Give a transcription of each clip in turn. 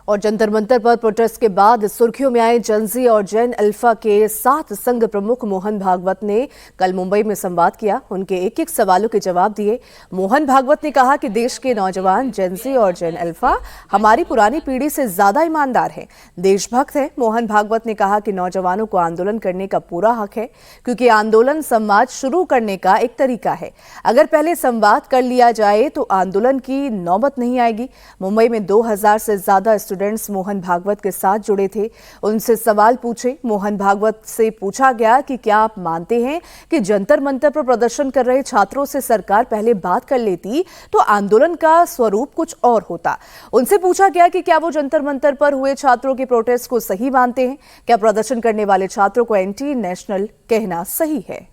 और जंतर मंतर पर प्रोटेस्ट के बाद सुर्खियों में आए जेनजी और जेन अल्फा के 7 संघ प्रमुख मोहन भागवत ने कल मुंबई में संवाद किया। उनके एक एक सवालों के जवाब दिए। मोहन भागवत ने कहा कि देश के नौजवान जेनजी और जेन अल्फा हमारी पुरानी पीढ़ी से ज्यादा ईमानदार हैं, देशभक्त हैं। मोहन भागवत ने कहा कि नौजवानों को आंदोलन करने का पूरा हक है, क्योंकि आंदोलन संवाद शुरू करने का एक तरीका है। अगर पहले संवाद कर लिया जाए तो आंदोलन की नौबत नहीं आएगी। मुंबई में 2000 से ज्यादा स्टूडेंट्स मोहन भागवत के साथ जुड़े थे। उनसे सवाल पूछे। मोहन भागवत से पूछा गया कि क्या आप मानते हैं कि जंतर मंतर पर प्रदर्शन कर रहे छात्रों से सरकार पहले बात कर लेती तो आंदोलन का स्वरूप कुछ और होता। उनसे पूछा गया कि क्या वो जंतर मंतर पर हुए छात्रों के प्रोटेस्ट को सही मानते हैं, क्या प्रदर्शन करने वाले छात्रों को एंटी नेशनल कहना सही है।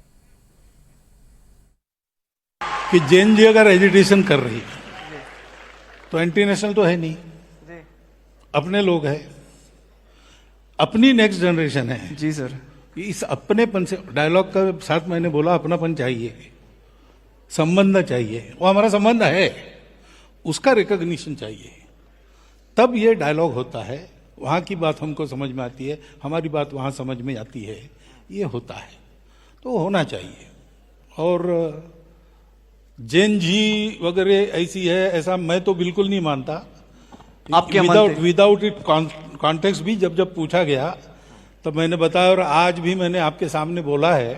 कि जेन जी अगर एजिटेशन कर रही है तो एंटी नेशनल तो है नहीं, अपने लोग हैं, अपनी नेक्स्ट जनरेशन है। जी सर, इस अपनेपन से डायलॉग का साथ मैंने बोला अपनापन चाहिए, संबंध चाहिए। वो हमारा संबंध है, उसका रिकॉग्निशन चाहिए, तब ये डायलॉग होता है। वहां की बात हमको समझ में आती है, हमारी बात वहां समझ में आती है, ये होता है, तो होना चाहिए। और जेन जी वगैरह ऐसी है ऐसा मैं तो बिल्कुल नहीं मानता। आप क्या मानते हैं? विदाउट इट कॉन्टेक्स्ट भी जब पूछा गया तब मैंने बताया, और आज भी मैंने आपके सामने बोला है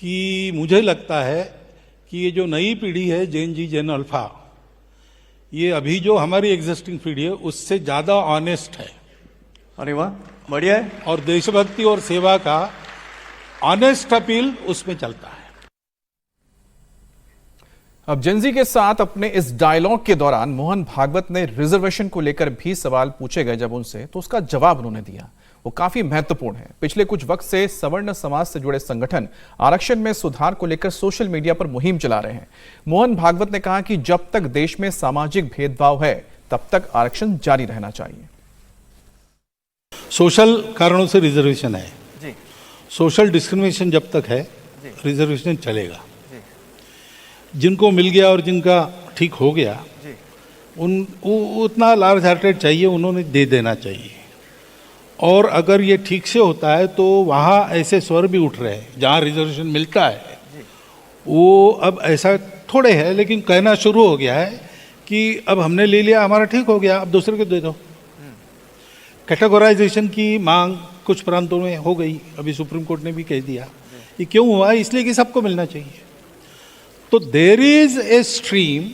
कि मुझे लगता है कि ये जो नई पीढ़ी है जेन जी जेन अल्फा, ये अभी जो हमारी एग्जिस्टिंग पीढ़ी है उससे ज्यादा ऑनेस्ट है। अरे वाह, बढ़िया है। और देशभक्ति और सेवा का ऑनेस्ट अपील उसमें चलता है। अब जेनजी के साथ अपने इस डायलॉग के दौरान मोहन भागवत ने रिजर्वेशन को लेकर भी सवाल पूछे गए जब उनसे, तो उसका जवाब उन्होंने दिया। वो काफी महत्वपूर्ण है। पिछले कुछ वक्त से सवर्ण समाज से जुड़े संगठन आरक्षण में सुधार को लेकर सोशल मीडिया पर मुहिम चला रहे हैं। मोहन भागवत ने कहा कि जब तक देश में सामाजिक भेदभाव है तब तक आरक्षण जारी रहना चाहिए। सोशल कारणों से रिजर्वेशन है जी, सोशल डिस्क्रिमिनेशन जब तक है रिजर्वेशन चलेगा। जिनको मिल गया और जिनका ठीक हो गया उतना लार्ज हार्टेड चाहिए, उन्होंने दे देना चाहिए। और अगर ये ठीक से होता है तो वहाँ ऐसे स्वर भी उठ रहे हैं जहाँ रिजर्वेशन मिलता है, वो अब ऐसा थोड़े है लेकिन कहना शुरू हो गया है कि अब हमने ले लिया, हमारा ठीक हो गया, अब दूसरे को दे दो। कैटेगराइजेशन की मांग कुछ प्रांतों में हो गई, अभी सुप्रीम कोर्ट ने भी कह दिया। ये क्यों हुआ? इसलिए कि सबको मिलना चाहिए। तो there is a stream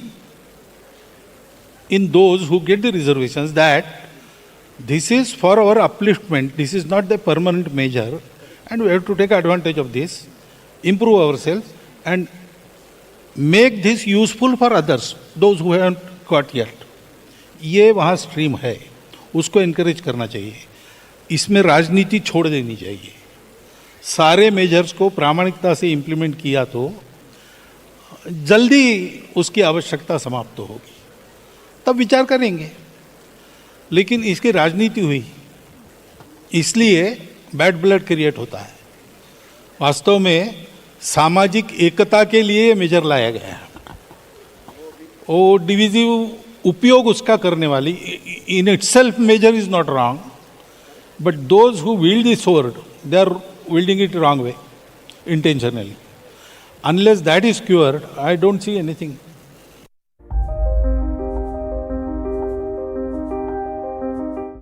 in those who get the reservations that this is for our upliftment, this is not the permanent measure, and we have to take advantage of this, improve ourselves and make this useful for others, those who haven't got yet. ये वहाँ stream है, उसको encourage करना चाहिए। इसमें राजनीति छोड़ देनी चाहिए। सारे मेजर्स को प्रामाणिकता से इम्प्लीमेंट किया तो जल्दी उसकी आवश्यकता समाप्त होगी, तब विचार करेंगे। लेकिन इसकी राजनीति हुई इसलिए बैड ब्लड क्रिएट होता है। वास्तव में सामाजिक एकता के लिए मेजर लाया गया है। वो डिविजिव उपयोग उसका करने वाली, in itself measure is not wrong, but those who wield the sword, they are wielding it wrong way, intentionally. Unless that is cured, I don't see anything.